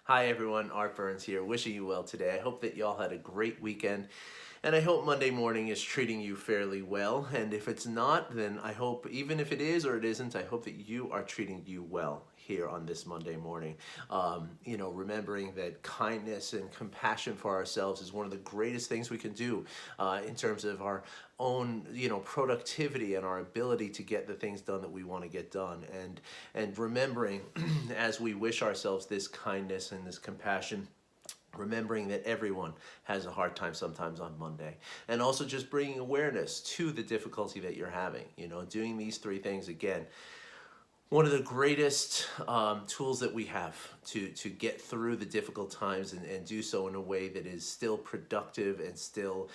Hi everyone, Art Burns here, wishing you well today. I hope that y'all had a great weekend, and I hope Monday morning is treating you fairly well. And if it's not, then I hope, even if it is or it isn't, I hope that you are treating you well here on this Monday morning. Remembering that kindness and compassion for ourselves is one of the greatest things we can do in terms of our own, productivity and our ability to get the things done that we want to get done. And remembering as we wish ourselves this kindness and this compassion, remembering that everyone has a hard time sometimes on Monday, and also just bringing awareness to the difficulty that you're having. Doing these three things again, one of the greatest tools that we have to get through the difficult times, and do so in a way that is still productive and still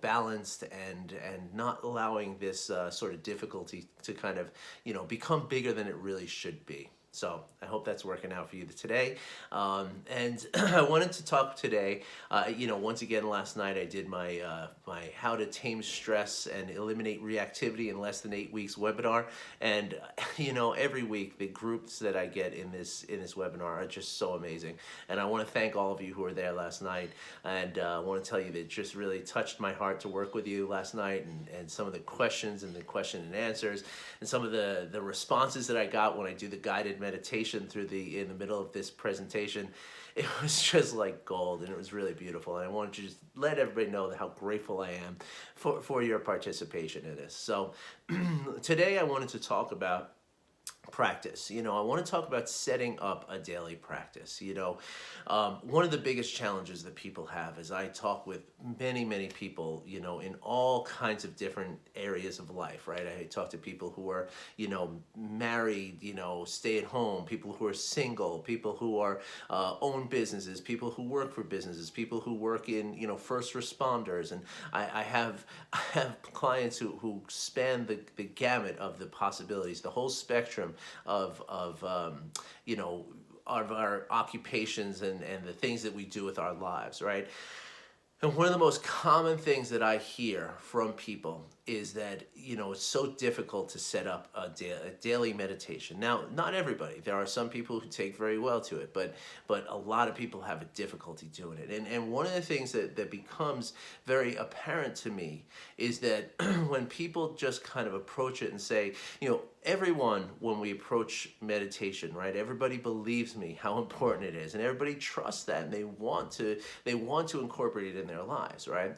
balanced, and not allowing this sort of difficulty to kind of become bigger than it really should be. So I hope that's working out for you today. And I wanted to talk today, once again, last night I did my How to Tame Stress and Eliminate Reactivity in Less Than 8 Weeks webinar. And, every week the groups that I get in this webinar are just so amazing. And I want to thank all of you who were there last night. And I want to tell you that it just really touched my heart to work with you last night, and some of the questions and the question and answers, and some of the responses that I got when I do the guided meditation in the middle of this presentation. It was just like gold, and it was really beautiful. And I wanted to just let everybody know how grateful I am for your participation in this. So today I wanted to talk about practice. I want to talk about setting up a daily practice. One of the biggest challenges that people have is I talk with many people, in all kinds of different areas of life, right? I talk to people who are, married, stay at home, people who are single, people who are own businesses, people who work for businesses, people who work in, first responders. And I have clients who span the gamut of the possibilities, the whole spectrum of our occupations and the things that we do with our lives, right? And one of the most common things that I hear from people is that, it's so difficult to set up a daily meditation. Now, not everybody. There are some people who take very well to it, but a lot of people have a difficulty doing it. And one of the things that becomes very apparent to me is that when people just kind of approach it and say, everyone, when we approach meditation, right, everybody believes me how important it is, and everybody trusts that, and they want to incorporate it in their lives, right?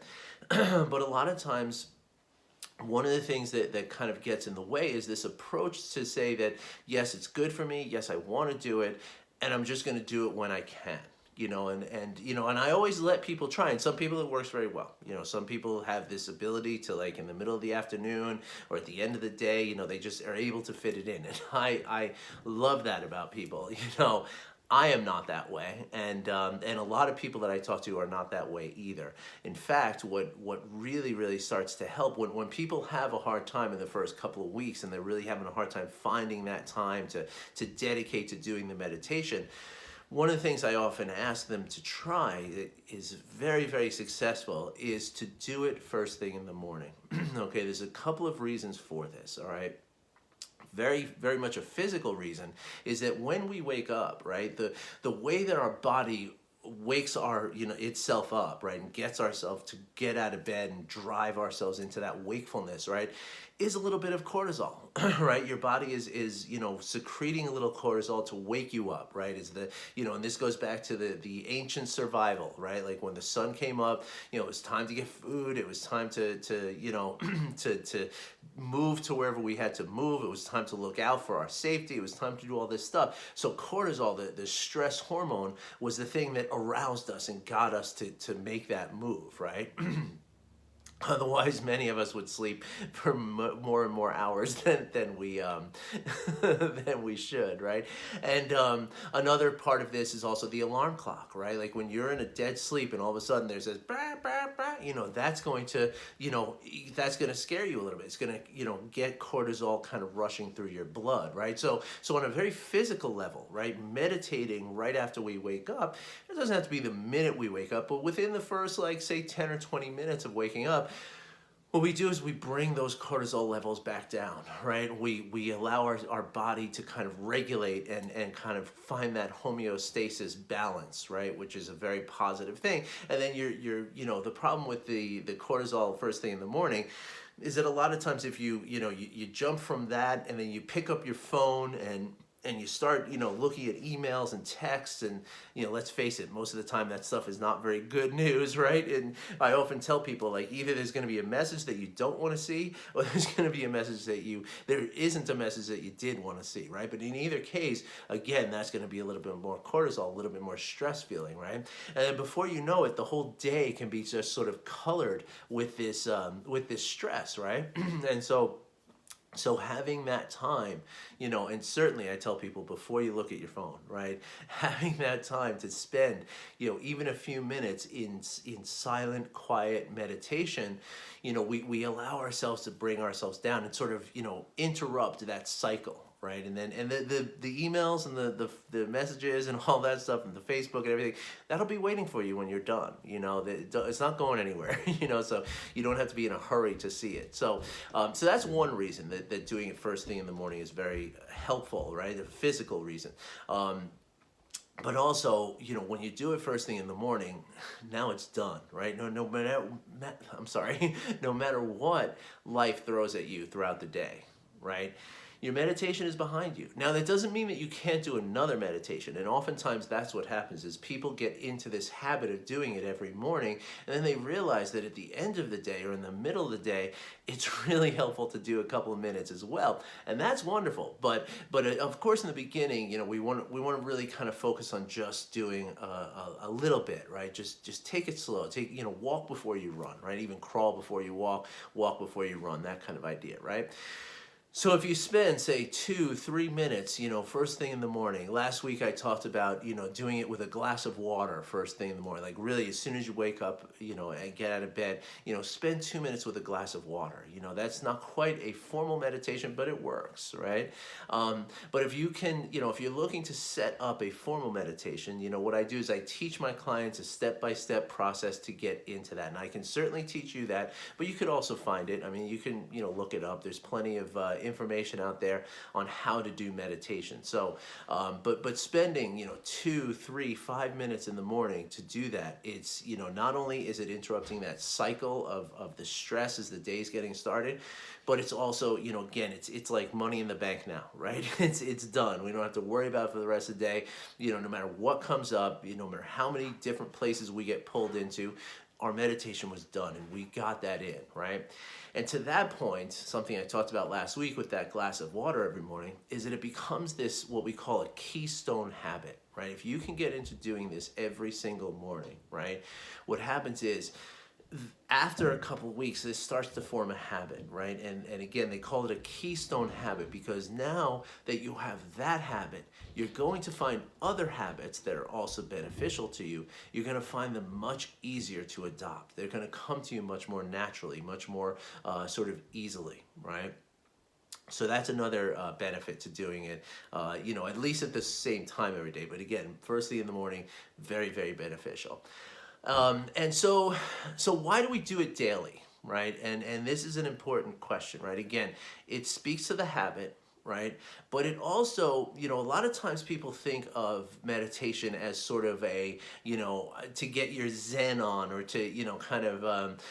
But a lot of times, one of the things that kind of gets in the way is this approach to say that, yes, it's good for me, yes, I want to do it, and I'm just going to do it when I can. And I always let people try, and some people it works very well. Some people have this ability to, like, in the middle of the afternoon or at the end of the day, they just are able to fit it in. And I love that about people. I am not that way, and a lot of people that I talk to are not that way either. In fact, what really starts to help when people have a hard time in the first couple of weeks, and they're really having a hard time finding that time to dedicate to doing the meditation, one of the things I often ask them to try that is very successful is to do it first thing in the morning. Okay, there's a couple of reasons for this, all right? Very much a physical reason is that when we wake up, right, the way that our body wakes itself up, right, and gets ourselves to get out of bed and drive ourselves into that wakefulness, right, is a little bit of cortisol. Right? Your body is secreting a little cortisol to wake you up, right? And this goes back to the ancient survival, right? Like when the sun came up, it was time to get food, it was time to to move to wherever we had to move, it was time to look out for our safety, it was time to do all this stuff. So cortisol, the stress hormone, was the thing that aroused us and got us to make that move, right? Otherwise, many of us would sleep for more and more hours than we than we should, right? And another part of this is also the alarm clock, right? Like when you're in a dead sleep and all of a sudden there's this bah, bah, bah, that's going to scare you a little bit. It's going to get cortisol kind of rushing through your blood, right? So on a very physical level, right, meditating right after we wake up, it doesn't have to be the minute we wake up, but within the first, like, say 10 or 20 minutes of waking up, What we do is we bring those cortisol levels back down, right? We allow our body to kind of regulate and kind of find that homeostasis balance, right? Which is a very positive thing. And then the problem with the cortisol first thing in the morning is that a lot of times if you jump from that and then you pick up your phone and you start looking at emails and texts, and let's face it, most of the time that stuff is not very good news, right? And I often tell people, like, either there's going to be a message that you don't want to see, or there's going to be a message that there isn't a message that you did want to see, right? But in either case, again, that's going to be a little bit more cortisol, a little bit more stress feeling, right? And then before you know it, the whole day can be just sort of colored with this stress, right? And so having that time, and certainly I tell people before you look at your phone, right? Having that time to spend, even a few minutes in silent, quiet meditation, we allow ourselves to bring ourselves down and sort of, interrupt that cycle. Right, and then the emails and the messages and all that stuff and the Facebook and everything, that'll be waiting for you when you're done. It's not going anywhere. So you don't have to be in a hurry to see it. So that's one reason that doing it first thing in the morning is very helpful, right? A physical reason. But also, when you do it first thing in the morning, now it's done, right? No matter what life throws at you throughout the day, right? Your meditation is behind you. Now, that doesn't mean that you can't do another meditation. And oftentimes that's what happens is people get into this habit of doing it every morning, and then they realize that at the end of the day or in the middle of the day, it's really helpful to do a couple of minutes as well. And that's wonderful. But of course, in the beginning, we want to really kind of focus on just doing a little bit, right? Just take it slow. Walk before you run, right? Even crawl before you walk before you run, that kind of idea, right? So if you spend, say, 2-3 minutes, first thing in the morning. Last week I talked about, doing it with a glass of water first thing in the morning. Like really, as soon as you wake up, and get out of bed, spend 2 minutes with a glass of water. That's not quite a formal meditation, but it works, right? But if you can, if you're looking to set up a formal meditation, what I do is I teach my clients a step-by-step process to get into that. And I can certainly teach you that, but you could also find it. I mean, you can, look it up. There's plenty of information out there on how to do meditation. So, but spending 2, 3, 5 minutes in the morning to do that, it's not only is it interrupting that cycle of the stress as the day's getting started, but it's also again it's like money in the bank now, right? It's done. We don't have to worry about it for the rest of the day. No matter what comes up, no matter how many different places we get pulled into, our meditation was done and we got that in, right? And to that point, something I talked about last week with that glass of water every morning is that it becomes this, what we call a keystone habit, right? If you can get into doing this every single morning, right? What happens is, after a couple of weeks, this starts to form a habit, right? And again, they call it a keystone habit because now that you have that habit, you're going to find other habits that are also beneficial to you. You're going to find them much easier to adopt. They're going to come to you much more naturally, much more sort of easily, right? So that's another benefit to doing it, at least at the same time every day. But again, first thing in the morning, very, very beneficial. And so why do we do it daily, right? And this is an important question, right? Again, it speaks to the habit, right? But it also, a lot of times people think of meditation as sort of a, to get your zen on or to, kind of,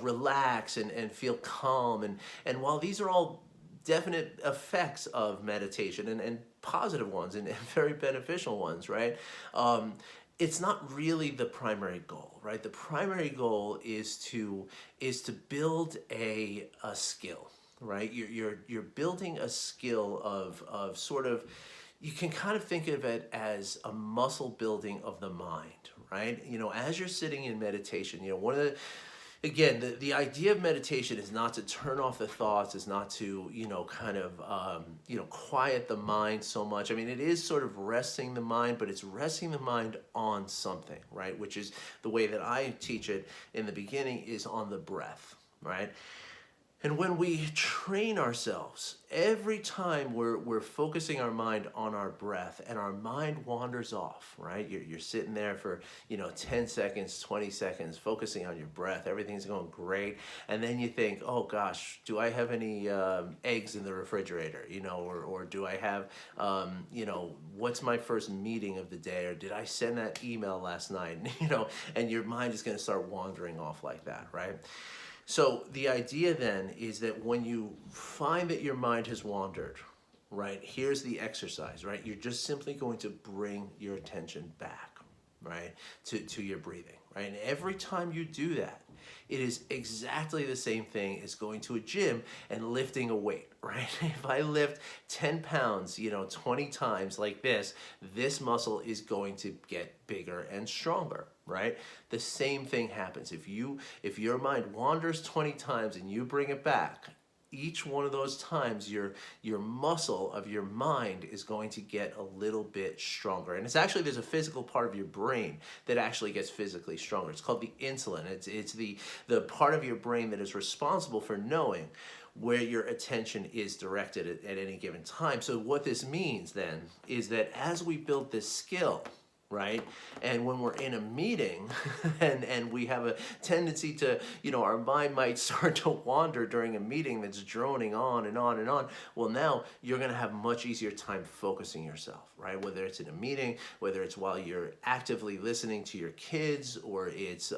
relax and feel calm. And while these are all definite effects of meditation and positive ones and very beneficial ones, right? It's not really the primary goal, right? The primary goal is to build a skill, right? You're building a skill of sort of, you can kind of think of it as a muscle building of the mind, right? As you're sitting in meditation, one of the, again, the idea of meditation is not to turn off the thoughts, is not to, kind of, quiet the mind so much. I mean, it is sort of resting the mind, but it's resting the mind on something, right? Which is the way that I teach it in the beginning is on the breath, right? And when we train ourselves, every time we're focusing our mind on our breath and our mind wanders off, right? You're sitting there for, 10 seconds, 20 seconds, focusing on your breath. Everything's going great. And then you think, oh gosh, do I have any eggs in the refrigerator? Or do I have, what's my first meeting of the day? Or did I send that email last night? And your mind is going to start wandering off like that, right? So the idea then is that when you find that your mind has wandered, right, here's the exercise, right? You're just simply going to bring your attention back, right, to your breathing, right? And every time you do that, it is exactly the same thing as going to a gym and lifting a weight, right? If I lift 10 pounds, 20 times like this muscle is going to get bigger and stronger, right? The same thing happens. If your mind wanders 20 times and you bring it back, each one of those times your muscle of your mind is going to get a little bit stronger. And there's a physical part of your brain that actually gets physically stronger. It's called the insulin. It's the part of your brain that is responsible for knowing where your attention is directed at any given time. So what this means then is that as we build this skill, right? And when we're in a meeting and we have a tendency to, our mind might start to wander during a meeting that's droning on and on and on. Well, now you're going to have much easier time focusing yourself, right? Whether it's in a meeting, whether it's while you're actively listening to your kids, or it's,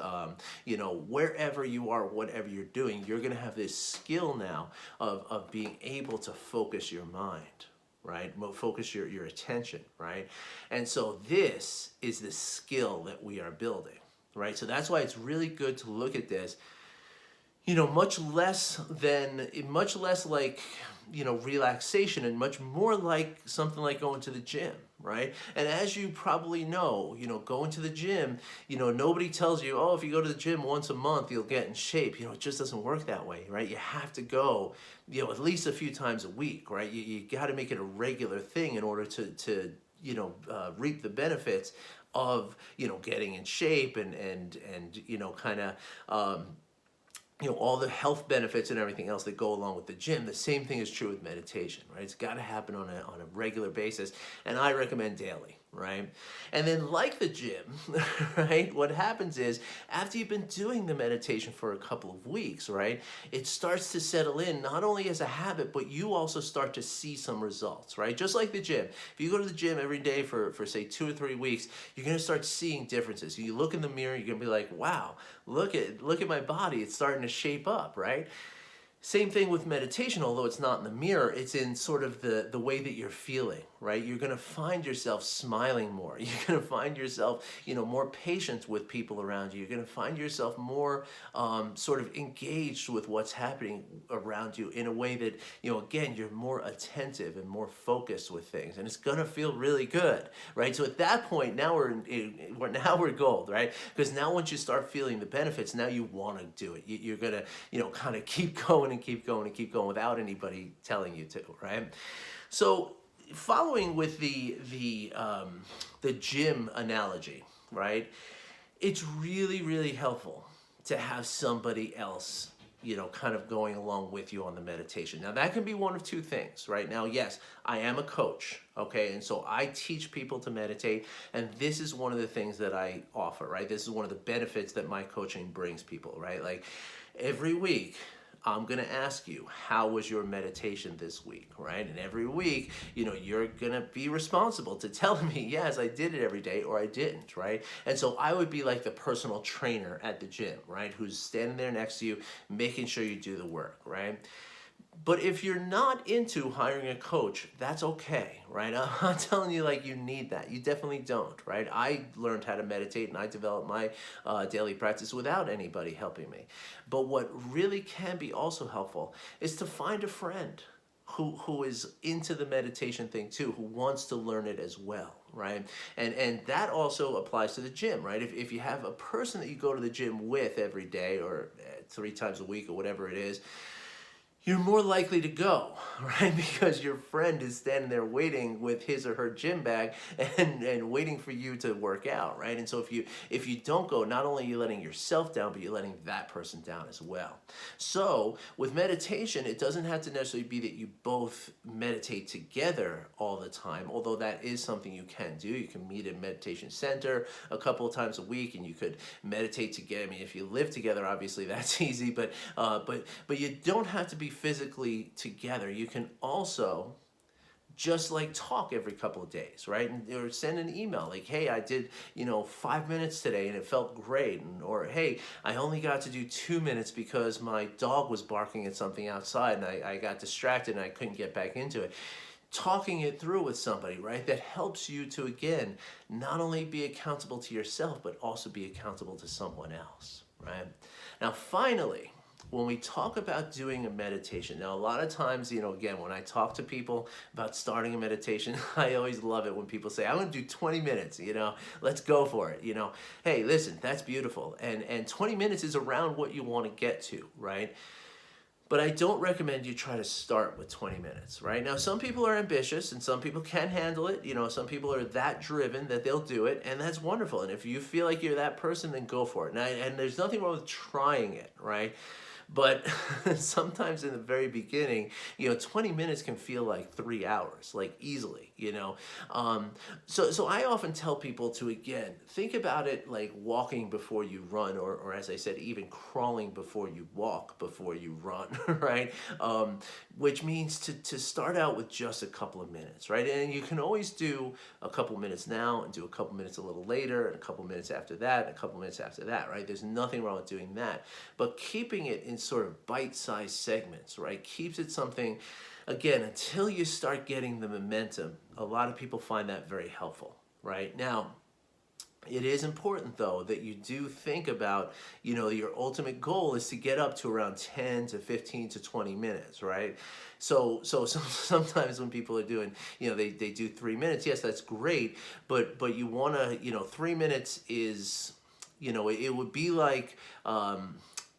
wherever you are, whatever you're doing, you're going to have this skill now of being able to focus your mind, right? Focus your attention, right? And so this is the skill that we are building, right? So that's why it's really good to look at this, much less like, relaxation, and much more like something like going to the gym, right? And as you probably know, going to the gym, nobody tells you, oh, if you go to the gym once a month, you'll get in shape. It just doesn't work that way, right? You have to go, at least a few times a week, right? You got to make it a regular thing in order to reap the benefits of, getting in shape and kind of, all the health benefits and everything else that go along with the gym. The same thing is true with meditation, right? It's got to happen on a regular basis, and I recommend daily, right? And then like the gym, right, what happens is after you've been doing the meditation for a couple of weeks, right, it starts to settle in not only as a habit, but you also start to see some results, right? Just like the gym. If you go to the gym every day for say 2 or 3 weeks, you're going to start seeing differences. You look in the mirror, you're going to be like, wow, look at my body. It's starting to shape up, right? Same thing with meditation, although it's not in the mirror, it's in sort of the way that you're feeling, right? You're going to find yourself smiling more. You're going to find yourself, more patient with people around you. You're going to find yourself more sort of engaged with what's happening around you in a way that, again, you're more attentive and more focused with things. And it's going to feel really good, right? So at that point, now we're gold, right? Because now once you start feeling the benefits, now you want to do it. You're going to, kind of keep going and keep going and keep going without anybody telling you to, right? So following with the gym analogy, right? It's really, really helpful to have somebody else, kind of going along with you on the meditation. Now that can be one of two things, right? Now, yes, I am a coach, okay? And so I teach people to meditate, and this is one of the things that I offer, right? This is one of the benefits that my coaching brings people, right? Like every week, I'm going to ask you, how was your meditation this week, right? And every week, you're going to be responsible to tell me, yes, I did it every day, or I didn't, right? And so I would be like the personal trainer at the gym, right? Who's standing there next to you, making sure you do the work, right? But if you're not into hiring a coach, that's okay, right? I'm not telling you like you need that. You definitely don't, right? I learned how to meditate and I developed my daily practice without anybody helping me. But what really can be also helpful is to find a friend who is into the meditation thing too, who wants to learn it as well, right? And that also applies to the gym, right? If you have a person that you go to the gym with every day or 3 times a week or whatever it is, you're more likely to go, right? Because your friend is standing there waiting with his or her gym bag and waiting for you to work out, right? And so if you don't go, not only are you letting yourself down, but you're letting that person down as well. So with meditation, it doesn't have to necessarily be that you both meditate together all the time, although that is something you can do. You can meet at a meditation center a couple of times a week, and you could meditate together. I mean, if you live together, obviously that's easy, but you don't have to be physically together. You can also just like talk every couple of days, right? Or send an email like, hey, I did 5 minutes today and it felt great. Or hey, I only got to do 2 minutes because my dog was barking at something outside and I got distracted and I couldn't get back into it. Talking it through with somebody, right? That helps you to, again, not only be accountable to yourself, but also be accountable to someone else, right? Now, finally, when we talk about doing a meditation, now a lot of times, again, when I talk to people about starting a meditation, I always love it when people say, I'm going to do 20 minutes, let's go for it, Hey, listen, that's beautiful. And 20 minutes is around what you want to get to, right? But I don't recommend you try to start with 20 minutes, right? Now, some people are ambitious and some people can handle it. Some people are that driven that they'll do it, and that's wonderful. And if you feel like you're that person, then go for it. And there's nothing wrong with trying it, right? But sometimes in the very beginning, 20 minutes can feel like 3 hours, like easily, So I often tell people to, again, think about it like walking before you run, or as I said, even crawling before you walk, before you run, right? Which means to start out with just a couple of minutes, right? And you can always do a couple minutes now and do a couple minutes a little later, and a couple minutes after that, and a couple minutes after that, right? There's nothing wrong with doing that. But keeping it in sort of bite-sized segments, right? Keeps it something, again, until you start getting the momentum. A lot of people find that very helpful, right? Now, it is important, though, that you do think about, your ultimate goal is to get up to around 10 to 15 to 20 minutes, right? So sometimes when people are doing, they do 3 minutes, yes, that's great, but you want to, 3 minutes is, it would be like,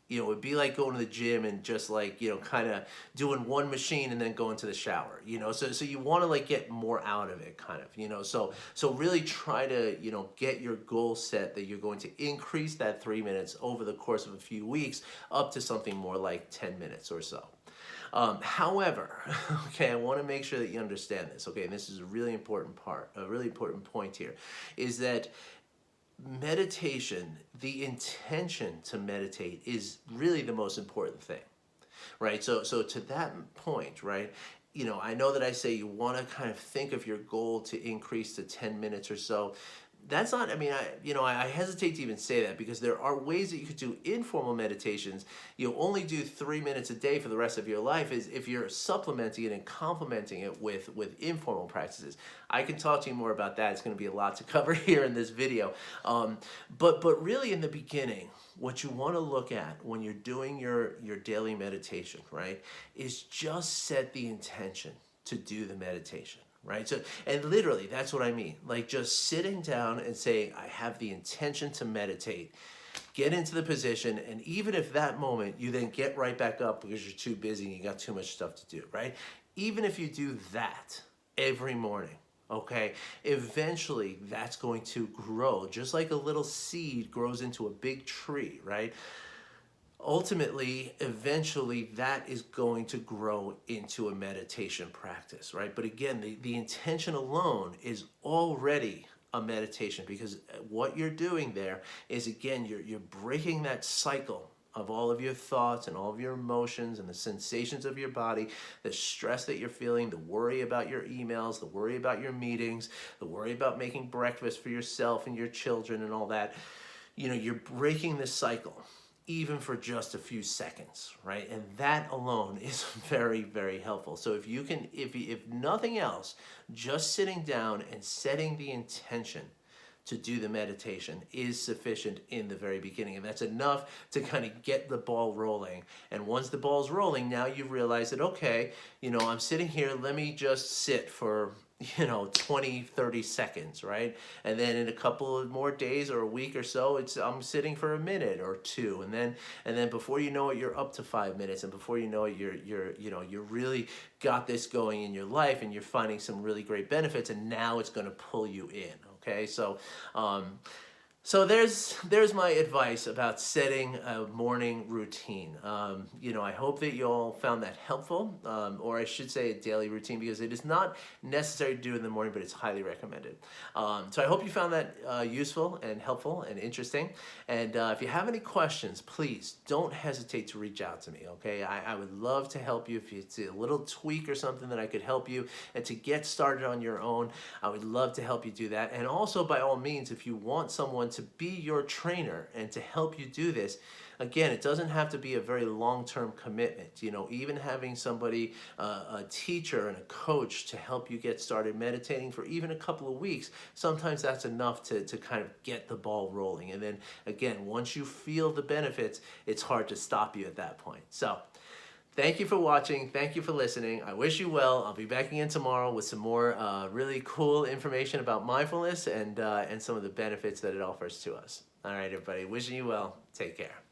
it'd be like going to the gym and just like, kind of doing one machine and then going to the shower, so you want to like get more out of it kind of, so really try to, get your goal set that you're going to increase that 3 minutes over the course of a few weeks up to something more like 10 minutes or so. However, okay, I want to make sure that you understand this, okay, and this is a really important point here, is that meditation, the intention to meditate is really the most important thing, right? So to that point, right, I know that I say you want to kind of think of your goal to increase to 10 minutes or so. That's not, I hesitate to even say that because there are ways that you could do informal meditations. You'll only do 3 minutes a day for the rest of your life is if you're supplementing it and complementing it with informal practices. I can talk to you more about that. It's going to be a lot to cover here in this video. But really in the beginning, what you want to look at when you're doing your daily meditation, right, is just set the intention to do the meditation. Right? So, and literally, that's what I mean. Like just sitting down and saying, I have the intention to meditate, get into the position, and even if that moment you then get right back up because you're too busy and you got too much stuff to do, right? Even if you do that every morning, okay, eventually that's going to grow, just like a little seed grows into a big tree, right? Ultimately, eventually, that is going to grow into a meditation practice, right? But again, the intention alone is already a meditation because what you're doing there is, again, you're breaking that cycle of all of your thoughts and all of your emotions and the sensations of your body, the stress that you're feeling, the worry about your emails, the worry about your meetings, the worry about making breakfast for yourself and your children and all that. You're breaking this cycle, even for just a few seconds, right? And that alone is very, very helpful. So if you can, if nothing else, just sitting down and setting the intention to do the meditation is sufficient in the very beginning. And that's enough to kind of get the ball rolling. And once the ball's rolling, now you realize that, okay, I'm sitting here, let me just sit for 20, 30 seconds, right? And then in a couple of more days or a week or so, I'm sitting for a minute or two. And then before you know it, you're up to 5 minutes. And before you know it, you're really got this going in your life, and you're finding some really great benefits, and now it's going to pull you in. Okay. So there's my advice about setting a morning routine. I hope that you all found that helpful, or I should say a daily routine, because it is not necessary to do in the morning, but it's highly recommended. So I hope you found that useful and helpful and interesting. And if you have any questions, please don't hesitate to reach out to me, okay? I would love to help you. If it's a little tweak or something that I could help you and to get started on your own, I would love to help you do that. And also, by all means, if you want someone to be your trainer and to help you do this, again, it doesn't have to be a very long-term commitment. Even having somebody, a teacher and a coach, to help you get started meditating for even a couple of weeks, sometimes that's enough to kind of get the ball rolling. And then again, once you feel the benefits, it's hard to stop you at that point. So thank you for watching. Thank you for listening. I wish you well. I'll be back again tomorrow with some more really cool information about mindfulness and some of the benefits that it offers to us. All right, everybody. Wishing you well. Take care.